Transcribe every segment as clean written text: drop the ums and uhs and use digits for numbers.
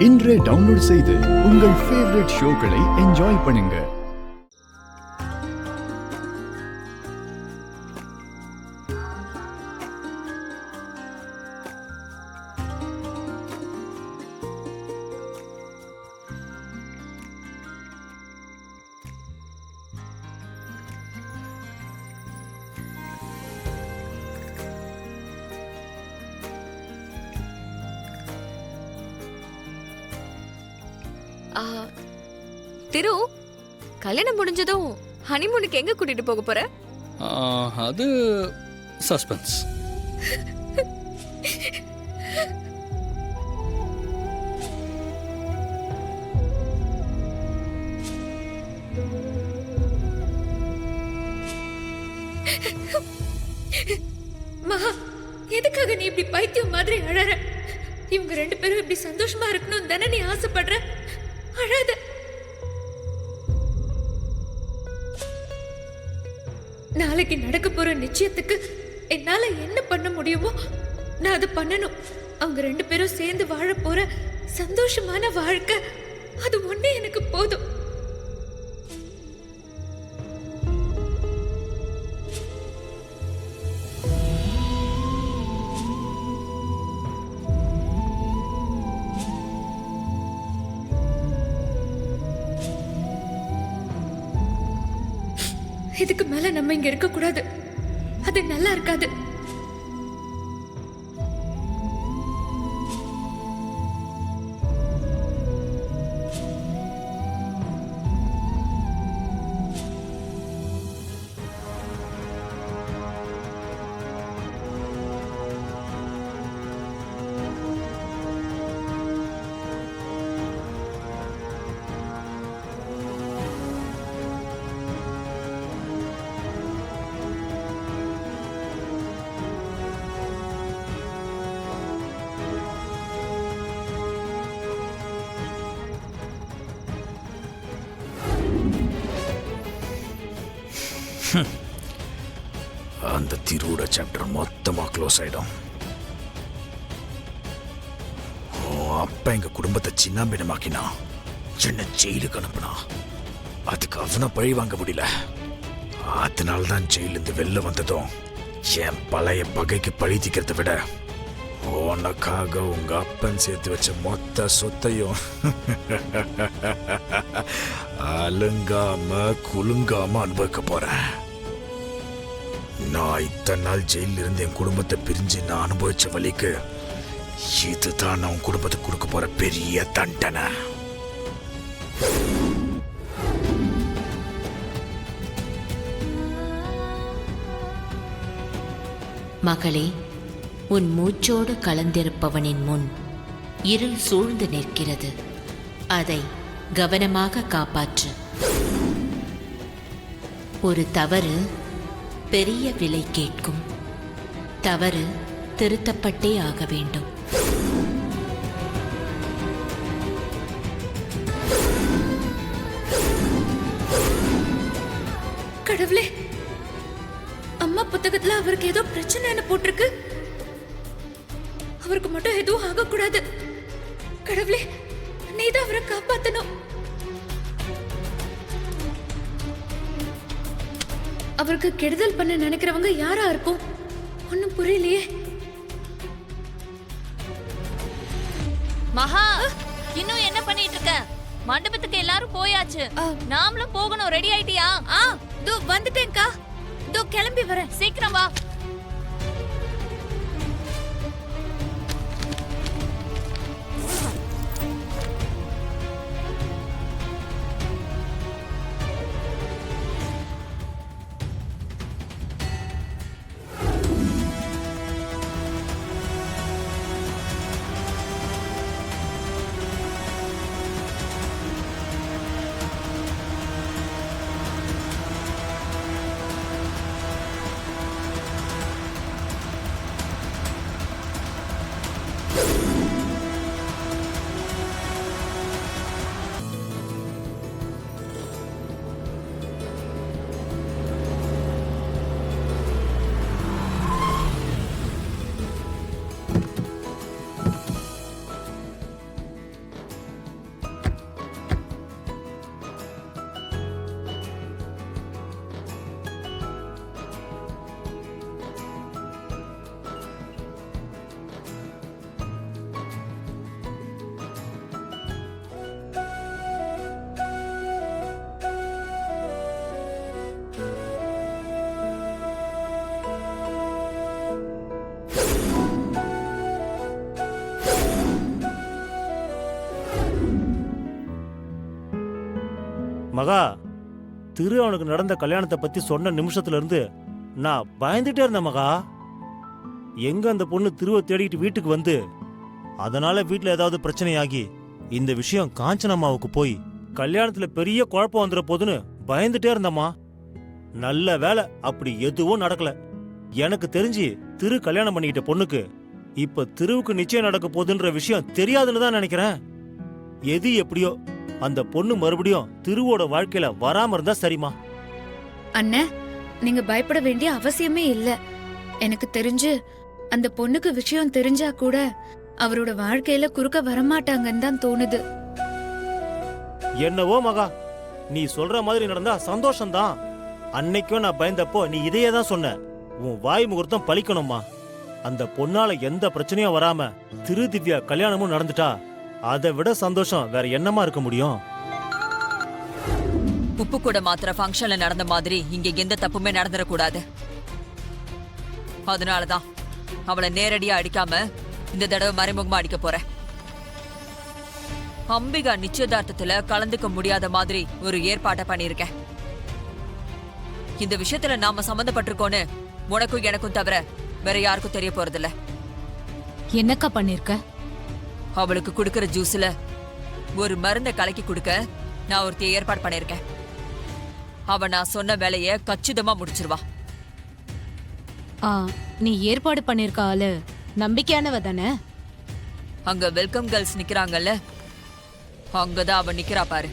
இன்றே டவுன்லோட் செய்து உங்கள் ஃபேவரட் ஷோக்களை என்ஜாய் பண்ணுங்க. திரு, கல்யாணம் முடிஞ்சதும் ஹனிமூனுக்கு எங்க கூட்டிட்டு போக போற? அது சஸ்பென்ஸ். மகா, எதுக்காக நீ இப்படி பைத்தியம் மாதிரி அழற? இவங்க ரெண்டு பேரும் இப்படி சந்தோஷமா இருக்கணும் தானே நீ ஆசைப்படுற? அழாத. நாளைக்கு நடக்க போற நிச்சயத்துக்கு என்னால என்ன பண்ண முடியுமோ நான் அதை பண்ணணும். அவங்க ரெண்டு பேரும் சேர்ந்து வாழ போற சந்தோஷமான வாழ்க்கை, அது ஒண்ணே எனக்கு போதும். இதுக்கு மேல நம்ம இங்க இருக்க கூடாது. அது நல்லா இருக்காது. அந்த திருவோட சாப்டர் மொத்தமா க்ளோஸ் ஆயிடும். அப்ப எங்க குடும்பத்தை சின்ன பின்னமாக்கினா, சின்ன ஜெயிலுக்கு அனுப்புனா, அதுக்கு அவனை பழி வாங்க முடியல. அதனால்தான் ஜெயிலிருந்து வெளில வந்ததும் என் பழைய பகைக்கு பழி தீக்கிறத விட உனக்காக உங்க அப்பன் சேர்த்து வச்ச மொத்த சொத்தையும் அலுங்காம குலுங்காம அனுபவிக்க போறேன். நான் இத்தனை நாள் ஜெயில இருந்து என் குடும்பத்தை பிரிஞ்சு நான் அனுபவிச்ச வலிக்கு இதுதான் நான் உன் குடும்பத்துக்கு கொடுக்க போற பெரிய தண்டனை. மகளே, உன் மூச்சோடு கலந்திருப்பவனின் முன் இருள் சூழ்ந்து நிற்கிறது. அதை கவனமாக காப்பாற்று. ஒரு தவறு பெரிய விலை கேட்கும். தவறு திருத்தப்பட்டே ஆக வேண்டும். கடவுளே, அம்மா புத்தகத்துல அவருக்கு ஏதோ பிரச்சனை போட்டிருக்கு. அவருக்கு மட்டும் எதுவும் ஆகக்கூடாது. கடவுளே, நீதான் அவரை காப்பாத்தணும். அவருக்கு கெடுதல் பண்ண நினைக்கிறவங்க யாரா இருக்கும்? ஒண்ணும் புரியலையே. மகா, இன்னும் என்ன பண்ணிட்டு இருக்க? மண்டபத்துக்கு எல்லாரும் போயாச்சு, நாமளும் போகணும். ரெடி ஆயிட்டியா? தோ வந்துட்டேன்க்கா. தோ கிளம்பி வரேன். சீக்கிரம் வா. மகா, திரு அவனுக்கு நடந்த கல்யாணத்தை பத்தி சொன்ன நிமிஷத்துல இருந்து நான் பயந்துட்டே இருந்தேன் மகா. எங்க அந்த பொண்ணு திருவை தேடிட்டு வீட்டுக்கு வந்து அதனால வீட்டுல ஏதாவது பிரச்சனையாகி இந்த விஷயம் காஞ்சனம்மாவுக்கு போய் கல்யாணத்துல பெரிய குழப்பம் வந்துட போதுன்னு பயந்துட்டே இருந்தம்மா. நல்ல வேலை அப்படி எதுவும் நடக்கல. எனக்கு தெரிஞ்சு திரு கல்யாணம் பண்ணிக்கிட்ட பொண்ணுக்கு இப்ப திருவுக்கு நிச்சயம் நடக்க போகுதுன்ற விஷயம் தெரியாதுன்னு தான் நினைக்கிறேன். எது எப்படியோ அந்த பொண்ணு மறுபடியும் திருவோட வாழ்க்கையில வராம இருந்தா சரிமா. அண்ணே, நீங்க பயப்பட வேண்டிய அவசியமே இல்ல. எனக்கு தெரிஞ்சு அந்த பொண்ணுக்கு விஷயம் தெரிஞ்சா கூட அவரோட வாழ்க்கையில குறுக்க வரமாட்டாங்கன்னு தான் தோணுது. என்னவோ மகா, நீ சொல்ற மாதிரி நடந்தா சந்தோஷம்தான். அன்னைக்கும் நான் பயந்தப்போ நீ இதையே தான் சொன்ன. உன் வாய் முகூர்த்தம் பலிக்கணும்மா. அந்த பொண்ணால எந்த பிரச்சனையும் வராம திரு திவ்யா கல்யாணமும் நடந்துட்டா அதை விட சந்தோஷம் வேற என்னமா இருக்க முடியும்? உப்பு கூட மாத்திர ஃபங்க்ஷன்ல நடந்த மாதிரி இங்க எந்த தப்புமே நடந்துடக்கூடாது. அதனாலதான் அவளை நேரடியா அடிக்காம இந்த தடவை மறைமுகமா அடிக்க போறேன். அம்பிகா நிச்சயதார்த்தத்துல கலந்துக்க முடியாத மாதிரி ஒரு ஏற்பாட்டை பண்ணிருக்கேன். இந்த விஷயத்துல நாம சம்பந்தப்பட்டிருக்கோன்னு உனக்கும் எனக்கும் தவிர வேற யாருக்கும் தெரிய போறதில்ல. என்னக்கா பண்ணிருக்க? அவளுக்கு குடுக்கற ஜூஸ்ல ஒரு மருந்தை கலக்கி கொடுக்க நான் ஒருத்தைய ஏற்பாடு பண்ணிருக்கேன். அவ நான் சொன்ன வேலைய கச்சிதமா முடிச்சிருவா. நீ ஏற்பாடு பண்ணிருக்க ஆளு நம்பிக்கையானவ தானே? அங்க வெல்கம் கேர்ள்ஸ் நிக்கிறாங்கல்ல, அங்கதான் அவ நிக்கிறா பாரு.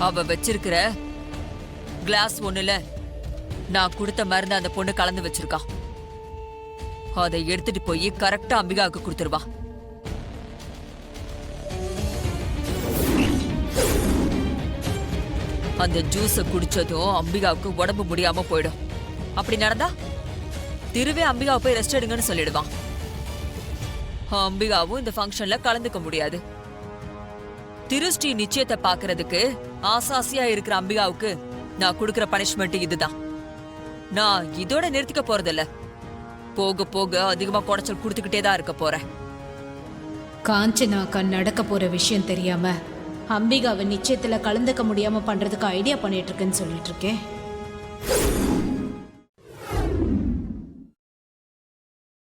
அவ வச்சிருக்கிற கிளாஸ் ஒண்ணுல நான் கொடுத்த மருந்து அந்த பொண்ணு கலந்து வச்சிருக்கா. அதை எடுத்துட்டு போய் கரெக்டா அம்பிகாவுக்கு கொடுத்துருவா. அந்த ஜூஸ குடிச்சதும் அம்பிகாவுக்கு உடம்பு முடியாம போயிடும். அப்படி நடந்தா திருவே அம்பிகாவை போய் ரெஸ்ட் எடுங்கன்னு சொல்லிடுவான். அம்பிகாவும் இந்த ஃபங்க்ஷன்ல கலந்துக்க முடியாது. திருஷ்டி நிச்சயத்தை பாக்குறதுக்கு ஆசாசியா இருக்கிற அம்பிகாவுக்கு நான் கொடுக்கிற பனிஷ்மெண்ட் இதுதான். நான் இதோட நிறுத்திக்க போறதில்ல. போக போக அதிகமா குடைச்சல் கொடுத்துக்கிட்டே தான் இருக்க போறேன். காஞ்சனாக்கா நடக்க போற விஷயம் தெரியாம அம்பிகாவை நிச்சயத்துல கலந்துக்க முடியாம பண்றதுக்கு ஐடியா பண்ணிட்டு இருக்கேன்னு சொல்லிட்டு இருக்கேன்.